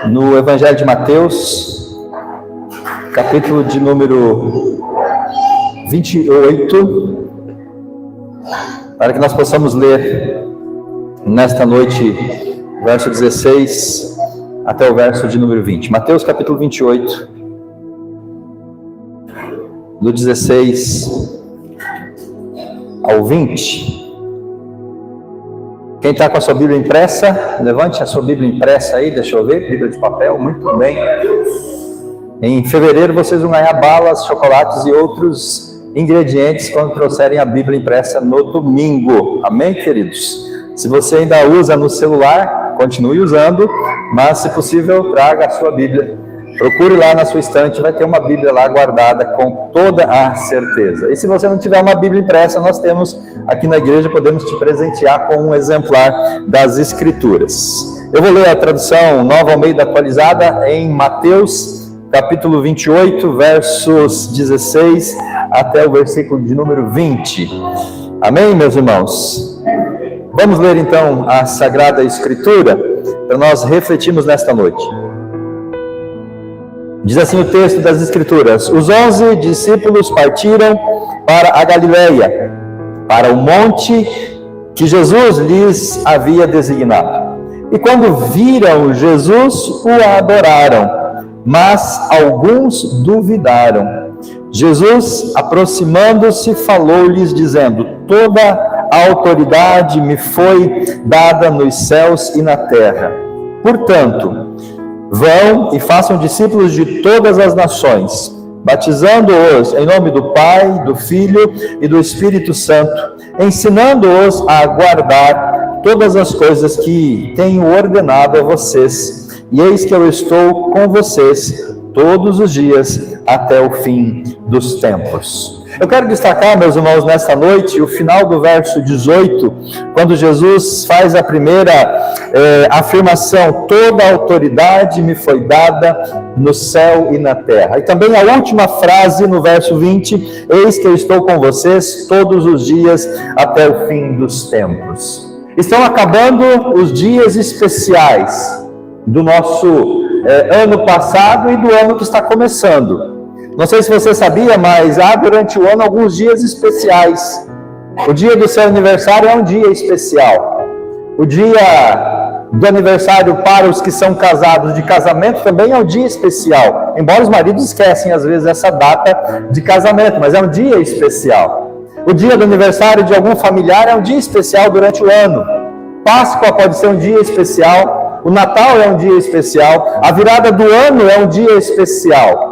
no Evangelho de Mateus, capítulo de número 28, para que nós possamos ler nesta noite o verso 16 até o verso de número 20. Mateus capítulo 28, do 16 ao 20. Quem está com a sua Bíblia impressa, levante a sua Bíblia impressa aí, deixa eu ver, Bíblia de papel, muito bem. Em fevereiro vocês vão ganhar balas, chocolates e outros ingredientes quando trouxerem a Bíblia impressa no domingo. Amém, queridos? Se você ainda usa no celular, continue usando, mas se possível, traga a sua Bíblia. Procure lá na sua estante, vai ter uma Bíblia lá guardada com toda a certeza. E se você não tiver uma Bíblia impressa, nós temos aqui na igreja, podemos te presentear com um exemplar das Escrituras. Eu vou ler a tradução Nova Almeida atualizada em Mateus, capítulo 28, versos 16 até o versículo de número 20. Amém, meus irmãos? Vamos ler então a Sagrada Escritura para nós refletirmos nesta noite. Diz assim o texto das Escrituras: os 11 discípulos partiram para a Galileia, para o monte que Jesus lhes havia designado. E quando viram Jesus, o adoraram, mas alguns duvidaram. Jesus, aproximando-se, falou-lhes, dizendo: toda a autoridade me foi dada nos céus e na terra. Portanto, vão e façam discípulos de todas as nações, batizando-os em nome do Pai, do Filho e do Espírito Santo, ensinando-os a guardar todas as coisas que tenho ordenado a vocês. E eis que eu estou com vocês todos os dias até o fim dos tempos. Eu quero destacar, meus irmãos, nesta noite, o final do verso 18, quando Jesus faz a primeira afirmação: toda a autoridade me foi dada no céu e na terra. E também a última frase no verso 20: eis que eu estou com vocês todos os dias até o fim dos tempos. Estão acabando os dias especiais do nosso ano passado e do ano que está começando. Não sei se você sabia, mas há durante o ano alguns dias especiais. O dia do seu aniversário é um dia especial. O dia do aniversário para os que são casados de casamento também é um dia especial. Embora os maridos esquecem às vezes essa data de casamento, mas é um dia especial. O dia do aniversário de algum familiar é um dia especial durante o ano. Páscoa pode ser um dia especial. O Natal é um dia especial. A virada do ano é um dia especial.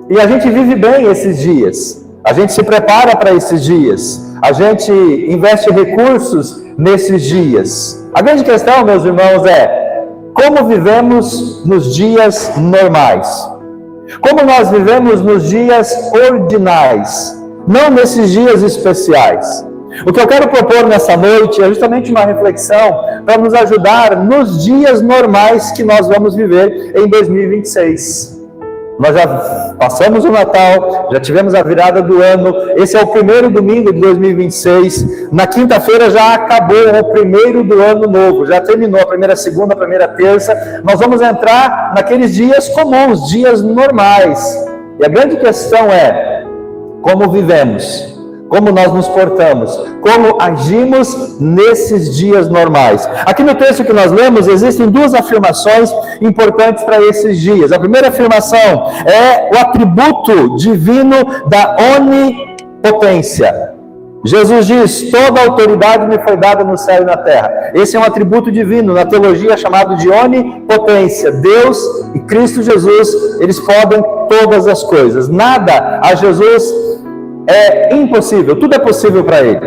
E a gente vive bem esses dias, a gente se prepara para esses dias, a gente investe recursos nesses dias. A grande questão, meus irmãos, é como vivemos nos dias normais, como nós vivemos nos dias ordinais, não nesses dias especiais. O que eu quero propor nessa noite é justamente uma reflexão para nos ajudar nos dias normais que nós vamos viver em 2026. Nós já passamos o Natal, já tivemos a virada do ano, esse é o primeiro domingo de 2026, na quinta-feira já acabou o primeiro do ano novo, já terminou a primeira segunda, a primeira terça, nós vamos entrar naqueles dias comuns, dias normais, e a grande questão é, como vivemos? Como nós nos portamos, como agimos nesses dias normais. Aqui no texto que nós lemos, existem duas afirmações importantes para esses dias. A primeira afirmação é o atributo divino da onipotência. Jesus diz: toda a autoridade me foi dada no céu e na terra. Esse é um atributo divino, na teologia chamado de onipotência. Deus e Cristo Jesus, eles podem todas as coisas. Nada a Jesus é impossível, tudo é possível para ele.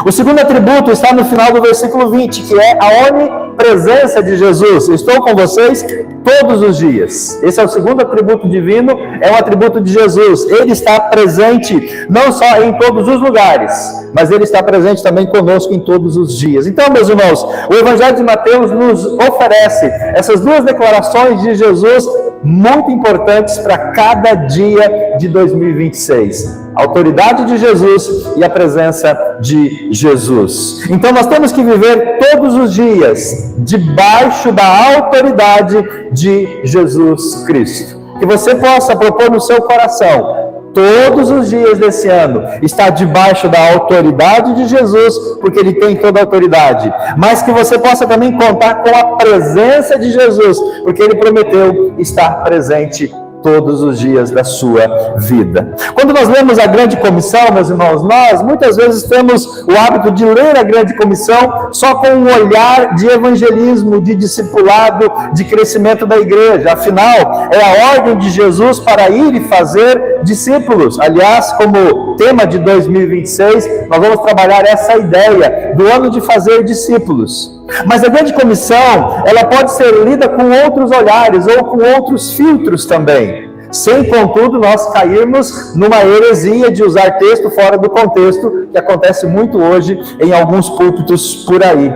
O segundo atributo está no final do versículo 20, que é a onipresença de Jesus. Estou com vocês todos os dias. Esse é o segundo atributo divino, é um atributo de Jesus. Ele está presente não só em todos os lugares, mas ele está presente também conosco em todos os dias. Então, meus irmãos, o Evangelho de Mateus nos oferece essas duas declarações de Jesus muito importantes para cada dia de 2026. a autoridade de Jesus e a presença de Jesus. Então nós temos que viver todos os dias debaixo da autoridade de Jesus Cristo. Que você possa propor no seu coração, todos os dias desse ano, estar debaixo da autoridade de Jesus, porque Ele tem toda a autoridade. Mas que você possa também contar com a presença de Jesus, porque Ele prometeu estar presente todos os dias da sua vida. Quando nós lemos a Grande Comissão, meus irmãos, nós muitas vezes temos o hábito de ler a Grande Comissão só com um olhar de evangelismo, de discipulado, de crescimento da igreja. Afinal, é a ordem de Jesus para ir e fazer discípulos. Aliás, como tema de 2026, nós vamos trabalhar essa ideia do ano de fazer discípulos. Mas a Grande Comissão, ela pode ser lida com outros olhares ou com outros filtros também, sem, contudo, nós cairmos numa heresia de usar texto fora do contexto, que acontece muito hoje em alguns púlpitos por aí.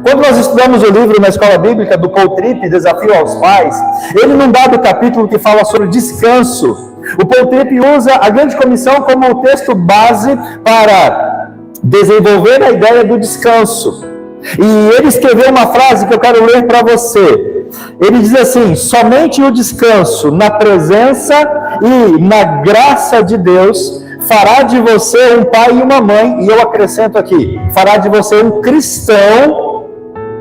Quando nós estudamos o livro na escola bíblica do Paul Tripp, Desafio aos Pais, ele num dado capítulo que fala sobre descanso, o Paul Tripp usa a Grande Comissão como o texto base para desenvolver a ideia do descanso. E ele escreveu uma frase que eu quero ler para você. Ele diz assim: somente o descanso na presença e na graça de Deus fará de você um pai e uma mãe, e eu acrescento aqui, fará de você um cristão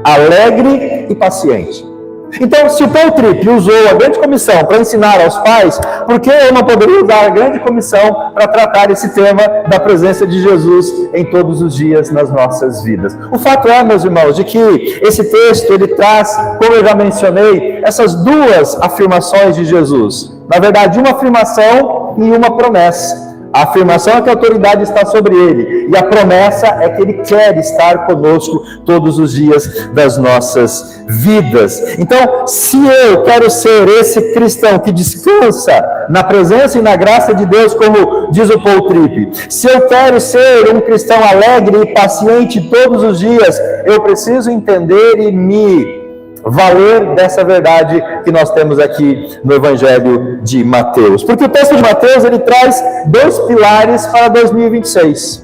alegre e paciente. Então, se o Paul Tripp usou a Grande Comissão para ensinar aos pais, por que eu não poderia usar a Grande Comissão para tratar esse tema da presença de Jesus em todos os dias nas nossas vidas? O fato é, meus irmãos, de que esse texto, ele traz, como eu já mencionei, essas duas afirmações de Jesus. Na verdade, uma afirmação e uma promessa. A afirmação é que a autoridade está sobre ele, e a promessa é que ele quer estar conosco todos os dias das nossas vidas. Então, se eu quero ser esse cristão que descansa na presença e na graça de Deus, como diz o Paul Tripp, se eu quero ser um cristão alegre e paciente todos os dias, eu preciso entender e me valer dessa verdade que nós temos aqui no Evangelho de Mateus. Porque o texto de Mateus, ele traz dois pilares para 2026.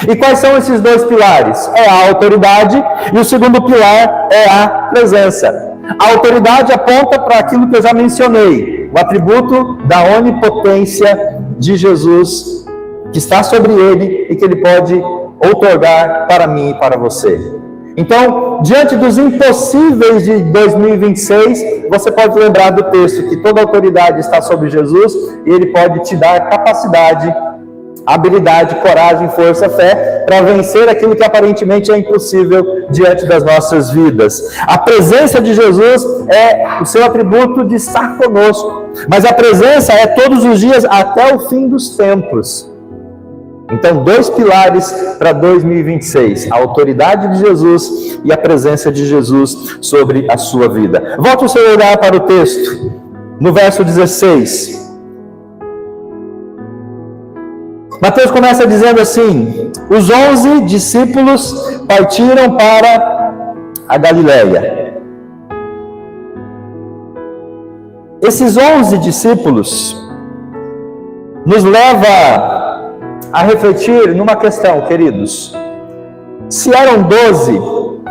E quais são esses dois pilares? É a autoridade e o segundo pilar é a presença. A autoridade aponta para aquilo que eu já mencionei, o atributo da onipotência de Jesus, que está sobre ele e que ele pode outorgar para mim e para você. Então, diante dos impossíveis de 2026, você pode lembrar do texto que toda autoridade está sobre Jesus e ele pode te dar capacidade, habilidade, coragem, força, fé para vencer aquilo que aparentemente é impossível diante das nossas vidas. A presença de Jesus é o seu atributo de estar conosco, mas a presença é todos os dias até o fim dos tempos. Então, dois pilares para 2026, a autoridade de Jesus e a presença de Jesus sobre a sua vida. Volte o seu olhar para o texto, no verso 16. Mateus começa dizendo assim: os 11 discípulos partiram para a Galileia. Esses 11 discípulos nos leva a refletir numa questão, queridos. Se eram 12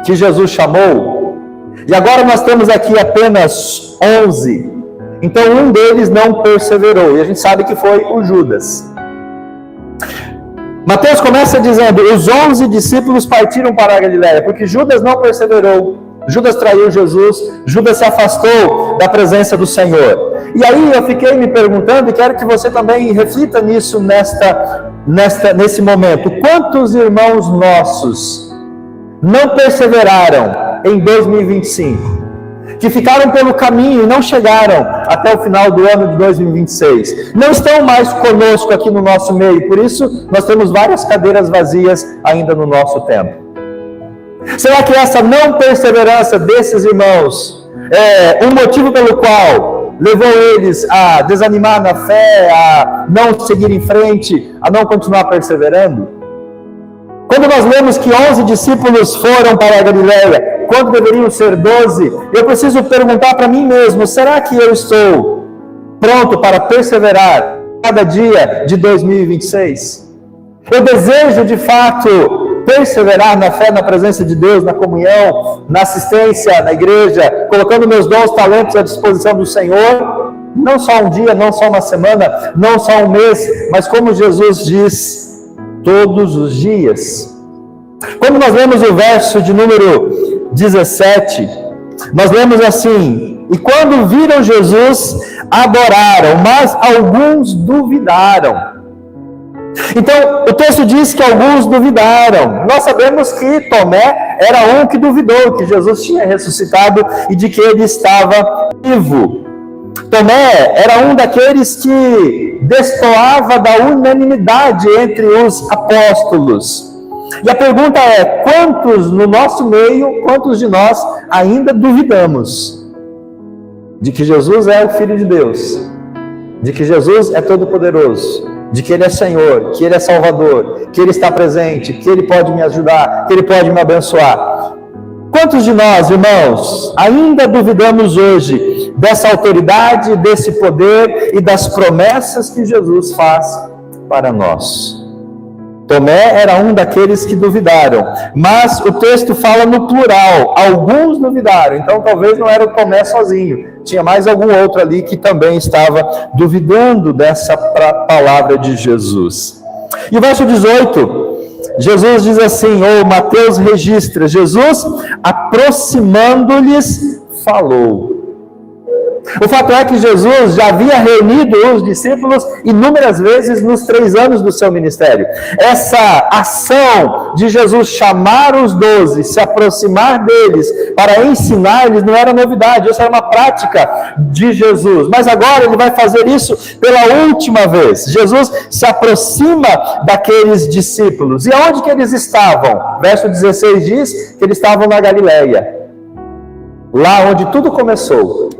que Jesus chamou, e agora nós temos aqui apenas 11, então um deles não perseverou, e a gente sabe que foi o Judas. Mateus começa dizendo: os 11 discípulos partiram para a Galileia, porque Judas não perseverou. Judas traiu Jesus, Judas se afastou da presença do Senhor. E aí eu fiquei me perguntando, e quero que você também reflita nisso nesse momento. Quantos irmãos nossos não perseveraram em 2025? Que ficaram pelo caminho e não chegaram até o final do ano de 2026. Não estão mais conosco aqui no nosso meio, por isso nós temos várias cadeiras vazias ainda no nosso tempo. Será que essa não perseverança desses irmãos é um motivo pelo qual levou eles a desanimar na fé, a não seguir em frente, a não continuar perseverando? Quando nós lemos que 11 discípulos foram para a Galileia, quando deveriam ser 12, eu preciso perguntar para mim mesmo: será que eu estou pronto para perseverar cada dia de 2026. Eu desejo, de fato, perseverar na fé, na presença de Deus, na comunhão, na assistência na igreja, colocando meus dons, talentos à disposição do Senhor, não só um dia, não só uma semana, não só um mês, mas como Jesus diz, todos os dias. Quando nós lemos o verso de número 17, nós lemos assim: e quando viram Jesus, adoraram, mas alguns duvidaram. Então, o texto diz que alguns duvidaram. Nós sabemos que Tomé era um que duvidou que Jesus tinha ressuscitado e de que ele estava vivo. Tomé era um daqueles que destoava da unanimidade entre os apóstolos. E a pergunta é: quantos no nosso meio, quantos de nós ainda duvidamos de que Jesus é o Filho de Deus, de que Jesus é todo-poderoso, de que Ele é Senhor, que Ele é Salvador, que Ele está presente, que Ele pode me ajudar, que Ele pode me abençoar? Quantos de nós, irmãos, ainda duvidamos hoje dessa autoridade, desse poder e das promessas que Jesus faz para nós? Tomé era um daqueles que duvidaram, mas o texto fala no plural, alguns duvidaram, então talvez não era o Tomé sozinho, tinha mais algum outro ali que também estava duvidando dessa palavra de Jesus. E o verso 18, Jesus diz assim, ou Mateus registra, Jesus aproximando-lhes falou. O fato é que Jesus já havia reunido os discípulos inúmeras vezes nos 3 anos do seu ministério. Essa ação de Jesus chamar os 12, se aproximar deles para ensinar-lhes não era novidade, essa era uma prática de Jesus. Mas agora ele vai fazer isso pela última vez. Jesus se aproxima daqueles discípulos. E aonde que eles estavam? Verso 16 diz que eles estavam na Galileia, lá onde tudo começou.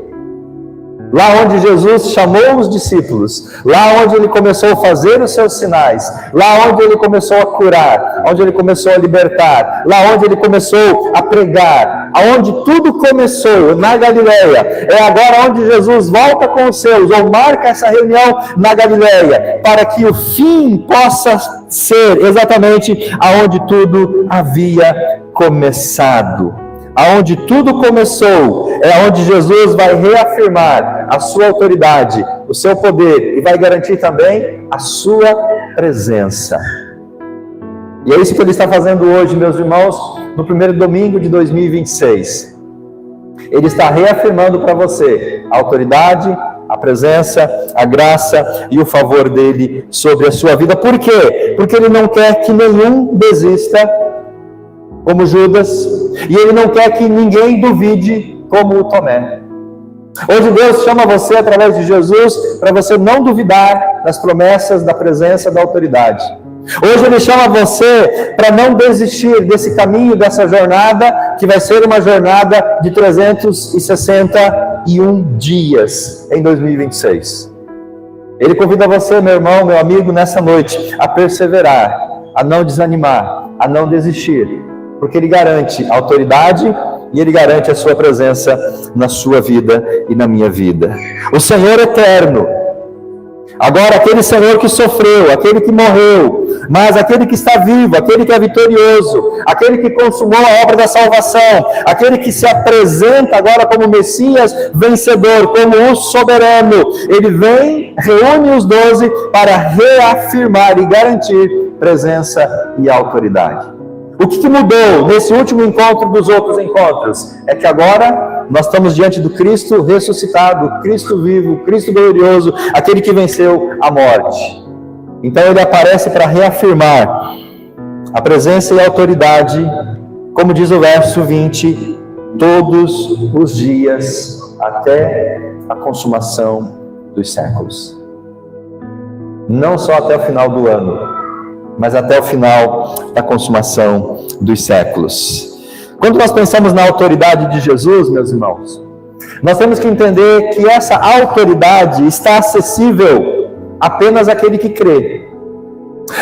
Lá onde Jesus chamou os discípulos, lá onde ele começou a fazer os seus sinais, lá onde ele começou a curar, onde ele começou a libertar, lá onde ele começou a pregar, aonde tudo começou, na Galileia. É agora onde Jesus volta com os seus, ou marca essa reunião na Galileia, para que o fim possa ser exatamente aonde tudo havia começado. Aonde tudo começou, é onde Jesus vai reafirmar a sua autoridade, o seu poder, e vai garantir também a sua presença. E é isso que ele está fazendo hoje, meus irmãos, no primeiro domingo de 2026. Ele está reafirmando para você a autoridade, a presença, a graça e o favor dele sobre a sua vida. Por quê? Porque ele não quer que nenhum desista como Judas, e ele não quer que ninguém duvide como o Tomé. Hoje Deus chama você através de Jesus para você não duvidar das promessas, da presença, da autoridade. Hoje Ele chama você para não desistir desse caminho, dessa jornada, que vai ser uma jornada de 361 dias em 2026. Ele convida você, meu irmão, meu amigo, nessa noite, a perseverar, a não desanimar, a não desistir, porque Ele garante a autoridade e Ele garante a sua presença na sua vida e na minha vida. O Senhor eterno, agora aquele Senhor que sofreu, aquele que morreu, mas aquele que está vivo, aquele que é vitorioso, aquele que consumou a obra da salvação, aquele que se apresenta agora como Messias vencedor, como o soberano, Ele vem, reúne os 12 para reafirmar e garantir presença e autoridade. O que mudou nesse último encontro dos outros encontros? É que agora nós estamos diante do Cristo ressuscitado, Cristo vivo, Cristo glorioso, aquele que venceu a morte. Então ele aparece para reafirmar a presença e a autoridade, como diz o verso 20, todos os dias até a consumação dos séculos. Não só até o final do ano, mas até o final da consumação dos séculos. Quando nós pensamos na autoridade de Jesus, meus irmãos, nós temos que entender que essa autoridade está acessível apenas àquele que crê.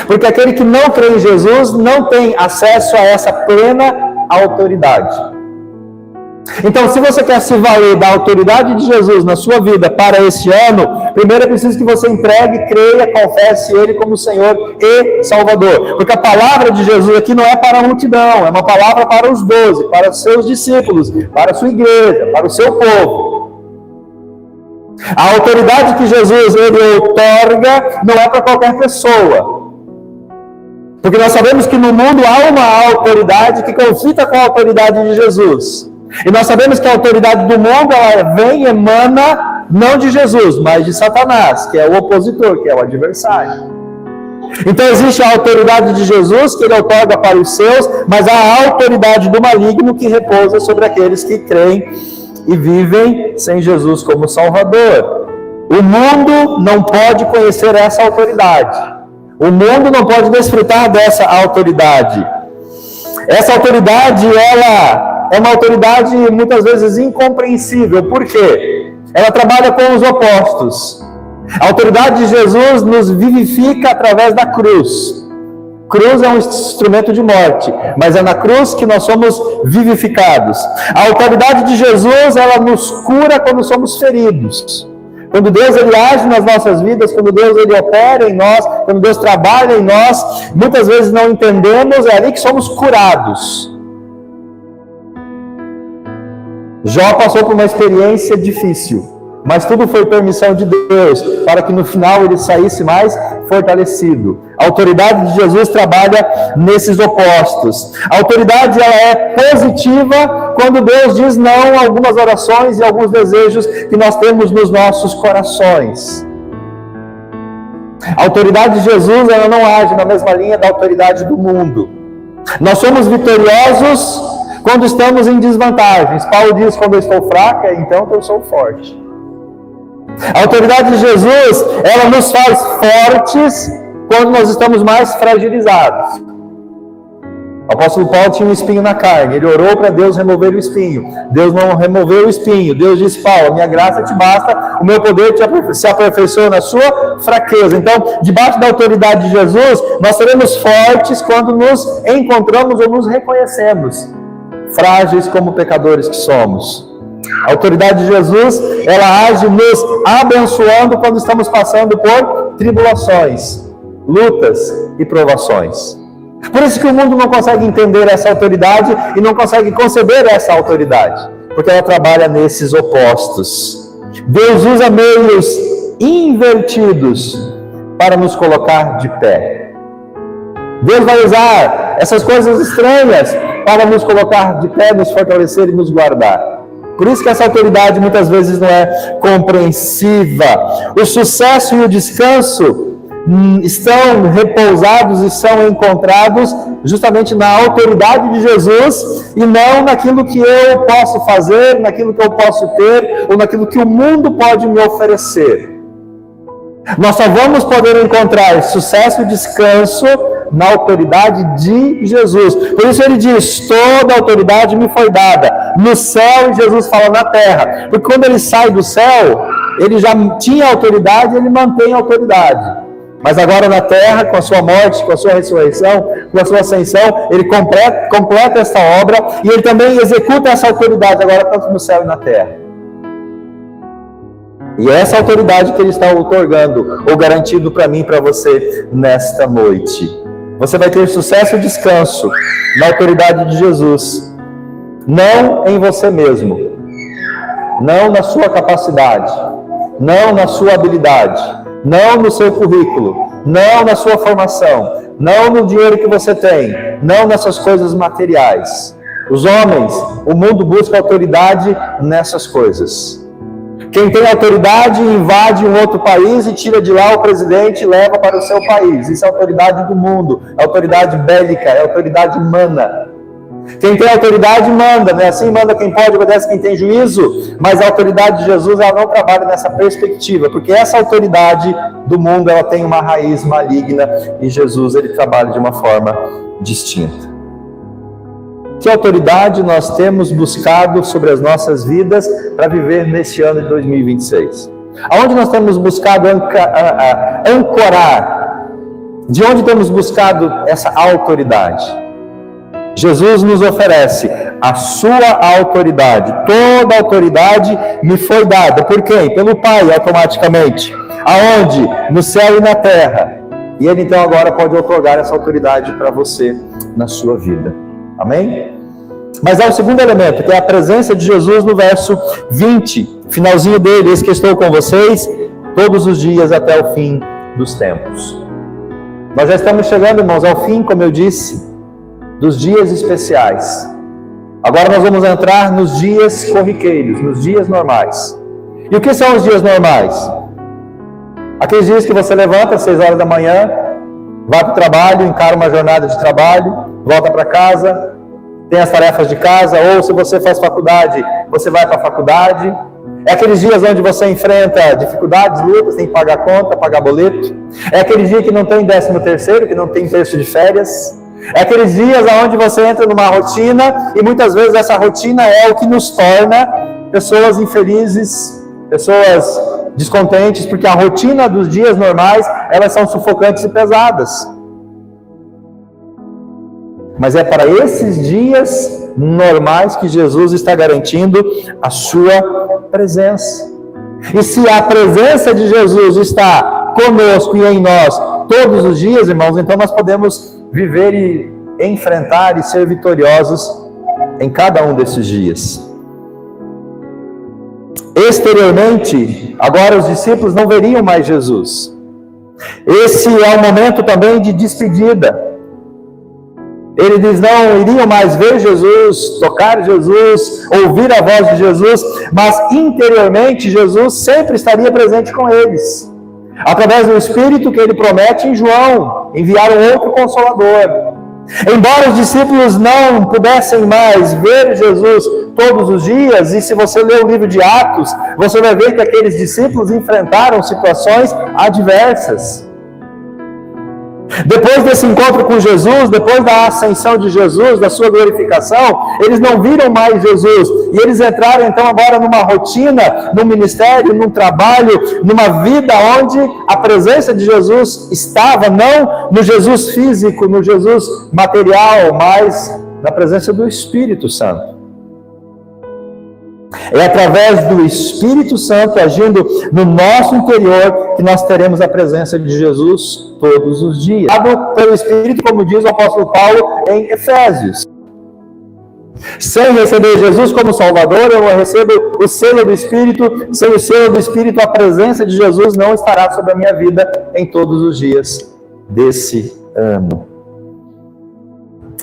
Porque aquele que não crê em Jesus não tem acesso a essa plena autoridade. Então, se você quer se valer da autoridade de Jesus na sua vida para esse ano, primeiro é preciso que você entregue, creia, confesse Ele como Senhor e Salvador. Porque a palavra de Jesus aqui não é para a multidão, é uma palavra para os 12, para os seus discípulos, para a sua igreja, para o seu povo. A autoridade que Jesus ele outorga não é para qualquer pessoa. Porque nós sabemos que no mundo há uma autoridade que conflita com a autoridade de Jesus. E nós sabemos que a autoridade do mundo ela vem e emana não de Jesus, mas de Satanás, que é o opositor, que é o adversário. Então existe a autoridade de Jesus, que ele outorga para os seus, mas há a autoridade do maligno que repousa sobre aqueles que creem e vivem sem Jesus como Salvador. O mundo não pode conhecer essa autoridade. O mundo não pode desfrutar dessa autoridade. Essa autoridade, ela é uma autoridade muitas vezes incompreensível. Por quê? Ela trabalha com os opostos. A autoridade de Jesus nos vivifica através da cruz. Cruz é um instrumento de morte, mas é na cruz que nós somos vivificados. A autoridade de Jesus, ela nos cura quando somos feridos. Quando Deus ele age nas nossas vidas, quando Deus ele opera em nós, quando Deus trabalha em nós, muitas vezes não entendemos, é ali que somos curados. Jó passou por uma experiência difícil, mas tudo foi permissão de Deus, para que no final ele saísse mais fortalecido. A autoridade de Jesus trabalha nesses opostos. A autoridade ela é positiva quando Deus diz não a algumas orações e alguns desejos que nós temos nos nossos corações. A autoridade de Jesus ela não age na mesma linha da autoridade do mundo. Nós somos vitoriosos quando estamos em desvantagens. Paulo diz, quando eu estou fraca, então eu sou forte. A autoridade de Jesus, ela nos faz fortes quando nós estamos mais fragilizados. O apóstolo Paulo tinha um espinho na carne, ele orou para Deus remover o espinho. Deus não removeu o espinho. Deus disse, Paulo, a minha graça te basta, o meu poder se aperfeiçoa na sua fraqueza. Então, debaixo da autoridade de Jesus, nós seremos fortes quando nos encontramos ou nos reconhecemos frágeis como pecadores que somos. A autoridade de Jesus, ela age nos abençoando quando estamos passando por tribulações, lutas e provações. Por isso que o mundo não consegue entender essa autoridade e não consegue conceber essa autoridade, porque ela trabalha nesses opostos. Deus usa meios invertidos para nos colocar de pé. Deus vai usar essas coisas estranhas para nos colocar de pé, nos fortalecer e nos guardar. Por isso que essa autoridade muitas vezes não é compreensiva. O sucesso e o descanso estão repousados e são encontrados justamente na autoridade de Jesus e não naquilo que eu posso fazer, naquilo que eu posso ter ou naquilo que o mundo pode me oferecer. Nós só vamos poder encontrar sucesso e descanso na autoridade de Jesus. Por isso ele diz, toda a autoridade me foi dada no céu, e Jesus fala na terra. Porque quando ele sai do céu, ele já tinha autoridade, ele mantém a autoridade. Mas agora na terra, com a sua morte, com a sua ressurreição, com a sua ascensão, ele completa essa obra e ele também executa essa autoridade agora tanto no céu e na terra. E é essa autoridade que ele está outorgando, ou garantindo para mim e para você nesta noite. Você vai ter sucesso e descanso na autoridade de Jesus. Não em você mesmo. Não na sua capacidade. Não na sua habilidade. Não no seu currículo. Não na sua formação. Não no dinheiro que você tem. Não nessas coisas materiais. Os homens, o mundo busca autoridade nessas coisas. Quem tem autoridade invade um outro país e tira de lá o presidente e leva para o seu país. Isso é autoridade do mundo, é autoridade bélica, é autoridade humana. Quem tem autoridade manda, né? Assim manda quem pode, obedece quem tem juízo. Mas a autoridade de Jesus, ela não trabalha nessa perspectiva, porque essa autoridade do mundo, ela tem uma raiz maligna e Jesus, ele trabalha de uma forma distinta. Que autoridade nós temos buscado sobre as nossas vidas para viver neste ano de 2026? Aonde nós temos buscado ancorar? De onde temos buscado essa autoridade? Jesus nos oferece a sua autoridade. Toda autoridade me foi dada. Por quem? Pelo Pai, automaticamente. Aonde? No céu e na terra. E Ele então agora pode otorgar essa autoridade para você na sua vida. Amém? Mas há um segundo elemento, que é a presença de Jesus no verso 20. Finalzinho dele, eis que estou com vocês todos os dias até o fim dos tempos. Nós já estamos chegando, irmãos, ao fim, como eu disse, dos dias especiais. Agora nós vamos entrar nos dias corriqueiros, nos dias normais. E o que são os dias normais? Aqueles dias que você levanta às 6 horas da manhã, vai para o trabalho, encara uma jornada de trabalho, volta para casa, tem as tarefas de casa, ou se você faz faculdade, você vai para a faculdade. É aqueles dias onde você enfrenta dificuldades, lutas, tem que pagar conta, pagar boleto. É aquele dia que não tem 13º, que não tem terço de férias. É aqueles dias onde você entra numa rotina e muitas vezes essa rotina é o que nos torna pessoas infelizes, pessoas descontentes, porque a rotina dos dias normais, elas são sufocantes e pesadas. Mas é para esses dias normais que Jesus está garantindo a sua presença. E se a presença de Jesus está conosco e em nós todos os dias, irmãos, então nós podemos viver e enfrentar e ser vitoriosos em cada um desses dias. Exteriormente, agora os discípulos não veriam mais Jesus. Esse é o momento também de despedida. Eles não iriam mais ver Jesus, tocar Jesus, ouvir a voz de Jesus, mas interiormente Jesus sempre estaria presente com eles, através do Espírito que ele promete em João, enviar um outro Consolador. Embora os discípulos não pudessem mais ver Jesus todos os dias, e se você ler o livro de Atos, você vai ver que aqueles discípulos enfrentaram situações adversas. Depois desse encontro com Jesus, depois da ascensão de Jesus, da sua glorificação, eles não viram mais Jesus, e eles entraram então agora numa rotina, num ministério, num trabalho, numa vida onde a presença de Jesus estava, não no Jesus físico, no Jesus material, mas na presença do Espírito Santo. É através do Espírito Santo agindo no nosso interior que nós teremos a presença de Jesus todos os dias. Dado pelo Espírito, como diz o apóstolo Paulo em Efésios. Sem receber Jesus como Salvador, eu recebo o selo do Espírito. Sem o selo do Espírito, a presença de Jesus não estará sobre a minha vida em todos os dias desse ano.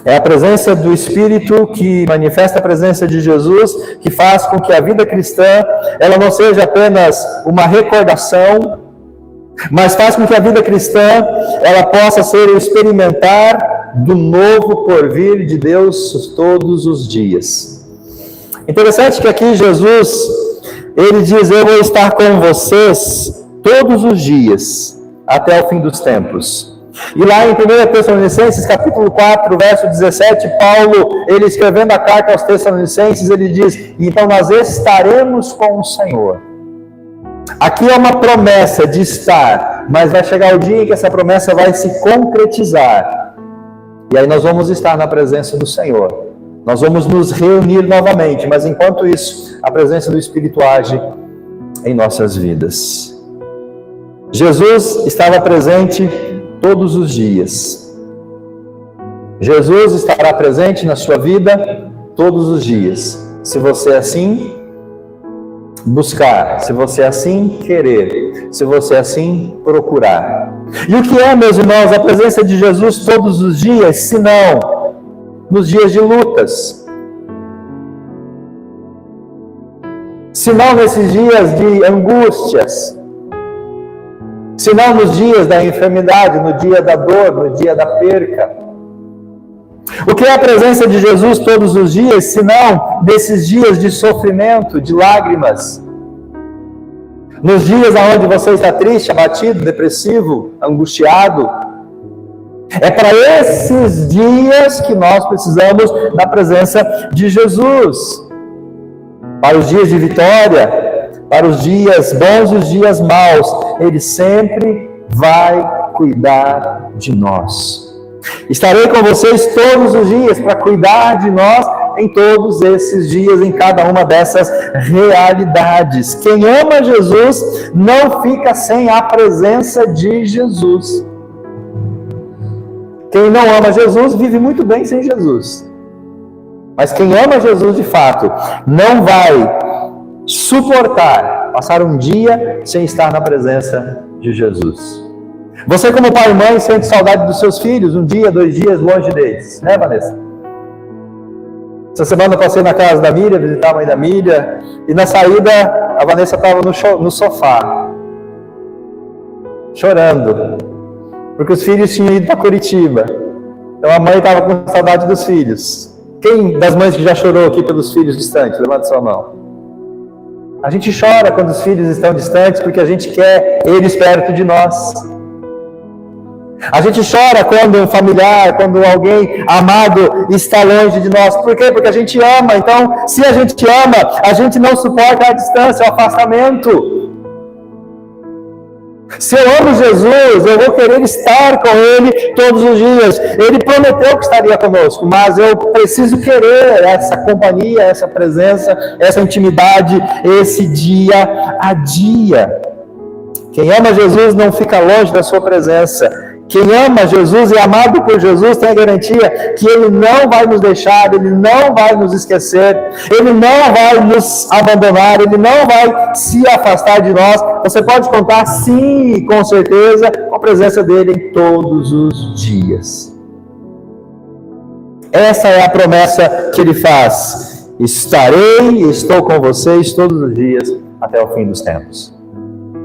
É a presença do Espírito que manifesta a presença de Jesus, que faz com que a vida cristã, ela não seja apenas uma recordação, mas faz com que a vida cristã, ela possa ser o experimentar do novo porvir de Deus todos os dias. Interessante que aqui Jesus, ele diz, eu vou estar com vocês todos os dias, até o fim dos tempos. E lá em 1 Tessalonicenses, capítulo 4, verso 17, Paulo, ele escrevendo a carta aos Tessalonicenses, ele diz, então nós estaremos com o Senhor. Aqui é uma promessa de estar, mas vai chegar o dia em que essa promessa vai se concretizar. E aí nós vamos estar na presença do Senhor. Nós vamos nos reunir novamente, mas enquanto isso, a presença do Espírito age em nossas vidas. Jesus estava presente todos os dias. Jesus estará presente na sua vida todos os dias. Se você assim buscar, se você assim querer, se você assim procurar. E o que é, meus irmãos, a presença de Jesus todos os dias, se não nos dias de lutas? Se não nesses dias de angústias? Se não nos dias da enfermidade, no dia da dor, no dia da perca? O que é a presença de Jesus todos os dias, se não nesses dias de sofrimento, de lágrimas? Nos dias onde você está triste, abatido, depressivo, angustiado? É para esses dias que nós precisamos da presença de Jesus. Para os dias de vitória, para os dias bons e os dias maus, Ele sempre vai cuidar de nós. Estarei com vocês todos os dias para cuidar de nós em todos esses dias, em cada uma dessas realidades. Quem ama Jesus não fica sem a presença de Jesus. Quem não ama Jesus vive muito bem sem Jesus. Mas quem ama Jesus de fato não vai suportar passar um dia sem estar na presença de Jesus. Você, como pai e mãe, sente saudade dos seus filhos, um dia, 2 dias longe deles, né, Vanessa? Essa semana eu passei na casa da Miriam, visitar a mãe da Miriam, e na saída a Vanessa estava no sofá, chorando, porque os filhos tinham ido para Curitiba. Então a mãe estava com saudade dos filhos. Quem das mães que já chorou aqui pelos filhos distantes? Levante sua mão. A gente chora quando os filhos estão distantes, porque a gente quer eles perto de nós. A gente chora quando um familiar, quando alguém amado está longe de nós. Por quê? Porque a gente ama. Então, se a gente ama, a gente não suporta a distância, o afastamento. Se eu amo Jesus, eu vou querer estar com Ele todos os dias. Ele prometeu que estaria conosco, mas eu preciso querer essa companhia, essa presença, essa intimidade, esse dia a dia. Quem ama Jesus não fica longe da sua presença. Quem ama Jesus e é amado por Jesus tem a garantia que Ele não vai nos deixar, Ele não vai nos esquecer, Ele não vai nos abandonar, Ele não vai se afastar de nós. Você pode contar, sim, com certeza, com a presença dEle em todos os dias. Essa é a promessa que Ele faz. Estou com vocês todos os dias até o fim dos tempos.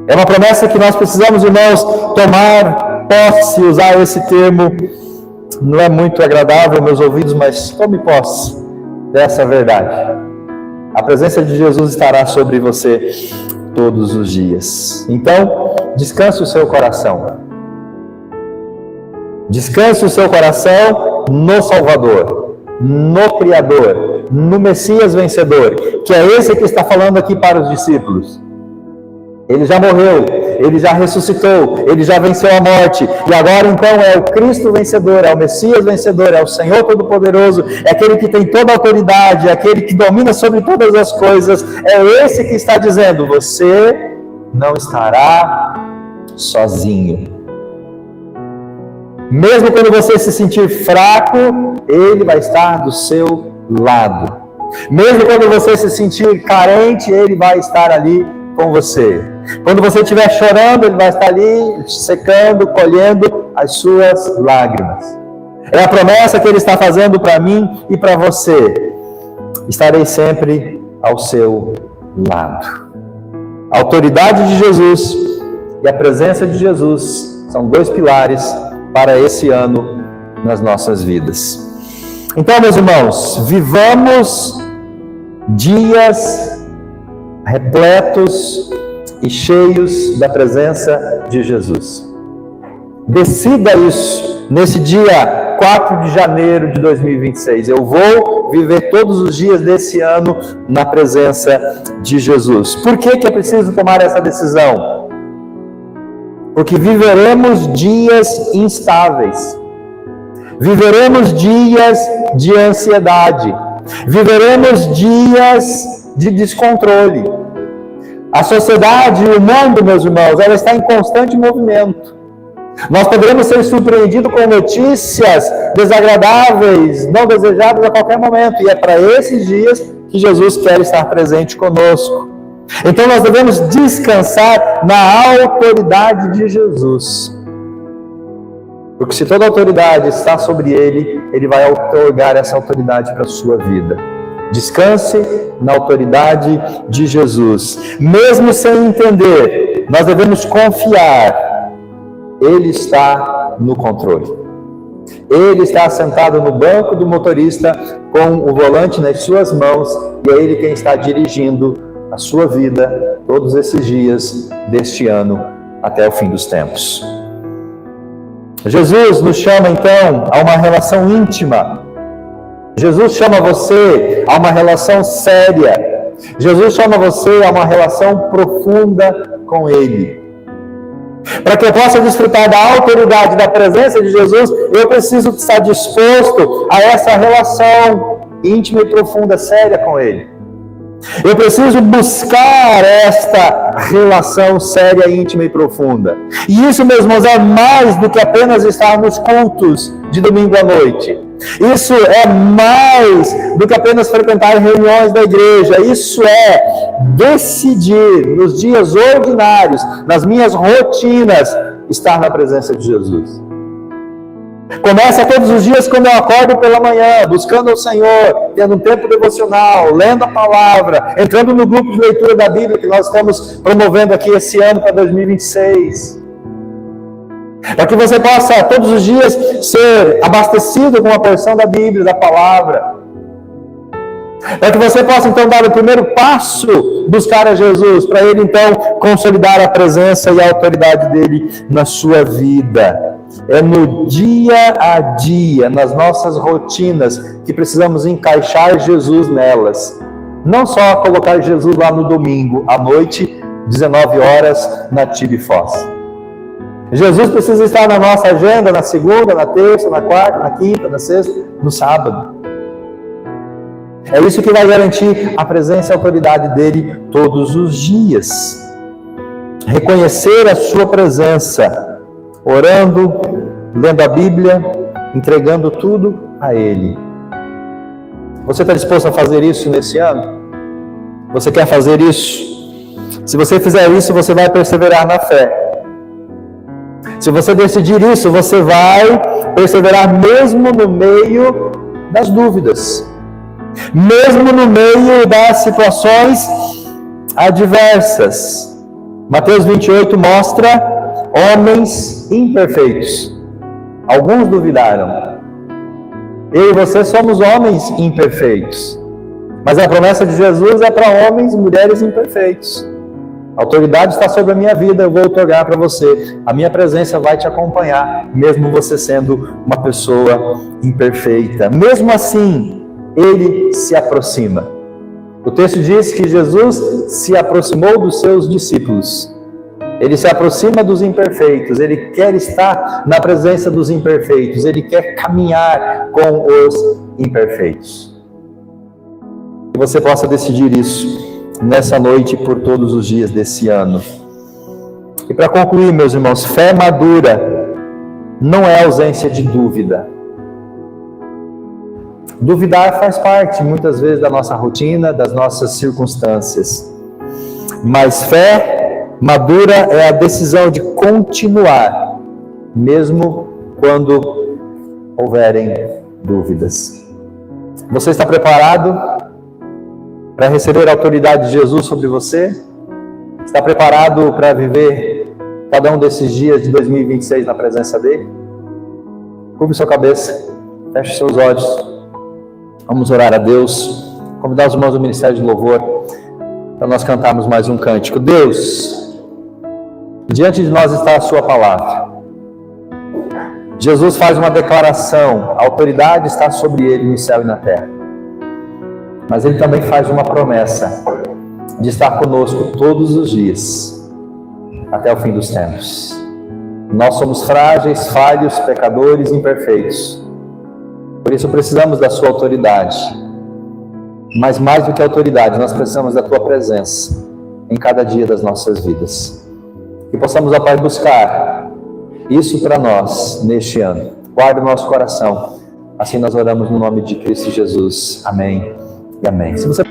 É uma promessa que nós precisamos, irmãos, tomar posse. Usar esse termo não é muito agradável aos meus ouvidos, mas tome posse dessa verdade. A presença de Jesus estará sobre você todos os dias. Então, descanse o seu coração. Descanse o seu coração no Salvador, no Criador, no Messias vencedor, que é esse que está falando aqui para os discípulos. Ele já morreu, Ele já ressuscitou, Ele já venceu a morte, e agora então é o Cristo vencedor, é o Messias vencedor, é o Senhor Todo-Poderoso, é aquele que tem toda a autoridade, é aquele que domina sobre todas as coisas, é esse que está dizendo, você não estará sozinho. Mesmo quando você se sentir fraco, Ele vai estar do seu lado. Mesmo quando você se sentir carente, Ele vai estar ali com você. Quando você estiver chorando, Ele vai estar ali secando, colhendo as suas lágrimas. É a promessa que Ele está fazendo para mim e para você. Estarei sempre ao seu lado. A autoridade de Jesus e a presença de Jesus são 2 pilares para esse ano nas nossas vidas. Então, meus irmãos, vivamos dias repletos e cheios da presença de Jesus. Decida isso nesse dia 4 de janeiro de 2026. Eu vou viver todos os dias desse ano na presença de Jesus. Por que é preciso tomar essa decisão? Porque viveremos dias instáveis. Viveremos dias de ansiedade. Viveremos dias de descontrole. A sociedade, o mundo, meus irmãos, ela está em constante movimento. Nós poderemos ser surpreendidos com notícias desagradáveis, não desejadas a qualquer momento. E é para esses dias que Jesus quer estar presente conosco. Então nós devemos descansar na autoridade de Jesus. Porque se toda autoridade está sobre Ele, Ele vai otorgar essa autoridade para a sua vida. Descanse na autoridade de Jesus. Mesmo sem entender, nós devemos confiar. Ele está no controle. Ele está sentado no banco do motorista com o volante nas suas mãos e é Ele quem está dirigindo a sua vida todos esses dias deste ano até o fim dos tempos. Jesus nos chama então a uma relação íntima. Jesus chama você a uma relação séria. Jesus chama você a uma relação profunda com Ele. Para que eu possa desfrutar da autoridade, da presença de Jesus, eu preciso estar disposto a essa relação. íntima e profunda, séria com Ele. Eu preciso buscar esta relação séria, íntima e profunda. E isso, meus irmãos, é mais do que apenas estar nos cultos de domingo à noite. Isso é mais do que apenas frequentar reuniões da igreja. Isso é decidir, nos dias ordinários, nas minhas rotinas, estar na presença de Jesus. Começa todos os dias quando eu acordo pela manhã, buscando o Senhor, tendo um tempo devocional, lendo a palavra, entrando no grupo de leitura da Bíblia que nós estamos promovendo aqui esse ano para 2026. Para que você possa todos os dias ser abastecido com uma porção da Bíblia, da palavra. Para que você possa então dar o primeiro passo, buscar a Jesus, para Ele então consolidar a presença e a autoridade dEle na sua vida. É no dia a dia, nas nossas rotinas, que precisamos encaixar Jesus nelas. Não só colocar Jesus lá no domingo, à noite, 19 horas, na Tibi Foz. Jesus precisa estar na nossa agenda na segunda, na terça, na quarta, na quinta, na sexta, no sábado. É isso que vai garantir a presença e a autoridade dele todos os dias. Reconhecer a sua presença, orando, lendo a Bíblia, entregando tudo a Ele. Você está disposto a fazer isso nesse ano? Você quer fazer isso? Se você fizer isso, você vai perseverar na fé. Se você decidir isso, você vai perseverar mesmo no meio das dúvidas. Mesmo no meio das situações adversas. Mateus 28 mostra homens imperfeitos. Alguns duvidaram. Eu e você somos homens imperfeitos. Mas a promessa de Jesus é para homens e mulheres imperfeitos. A autoridade está sobre a minha vida, eu vou otorgar para você. A minha presença vai te acompanhar, mesmo você sendo uma pessoa imperfeita. Mesmo assim, Ele se aproxima. O texto diz que Jesus se aproximou dos seus discípulos. Ele se aproxima dos imperfeitos, Ele quer estar na presença dos imperfeitos, Ele quer caminhar com os imperfeitos. Que você possa decidir isso nessa noite e por todos os dias desse ano. E para concluir, meus irmãos, fé madura não é ausência de dúvida. Duvidar faz parte, muitas vezes, da nossa rotina, das nossas circunstâncias. Mas fé madura é a decisão de continuar, mesmo quando houverem dúvidas. Você está preparado para receber a autoridade de Jesus sobre você? Está preparado para viver cada um desses dias de 2026 na presença dEle? Curve sua cabeça, feche seus olhos. Vamos orar a Deus, convidar os irmãos do Ministério de Louvor para nós cantarmos mais um cântico. Deus, diante de nós está a sua palavra. Jesus faz uma declaração, a autoridade está sobre ele no céu e na terra. Mas ele também faz uma promessa de estar conosco todos os dias, até o fim dos tempos. Nós somos frágeis, falhos, pecadores, imperfeitos. Por isso precisamos da sua autoridade. Mas mais do que a autoridade, nós precisamos da tua presença em cada dia das nossas vidas. Que possamos, ó Pai, buscar isso para nós neste ano. Guarda o nosso coração. Assim nós oramos no nome de Cristo Jesus. Amém e amém. Se você